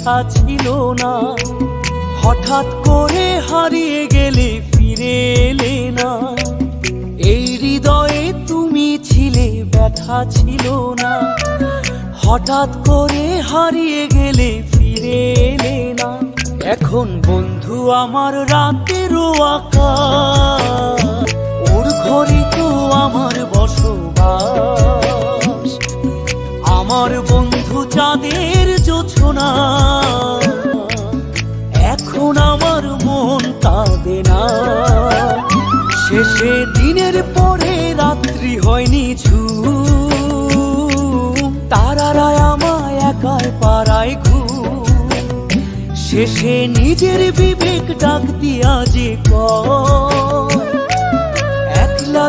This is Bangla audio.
ব্যথা ছিল না। হঠাৎ করে হারিয়ে গেলে ফিরে এলে না। এই হৃদয়ে তুমি ছিলে, ব্যথা ছিল না। হঠাৎ করে হারিয়ে গেলে ফিরে এলে না। এখন বন্ধু আমার রাতেরও আকাশ, ওর ঘরে তো আমার বসবাস। আমার বন্ধু চাঁদের জোছনা, এখন আমার মন কাঁদে না। শেষে দিনের পরে রাত্রি হয়নি ঝুম, তারারা আমায় একাই পাড়ায় ঘুম। শেষে নিজের বিবেক ডাক দিয়া যে কয় একলা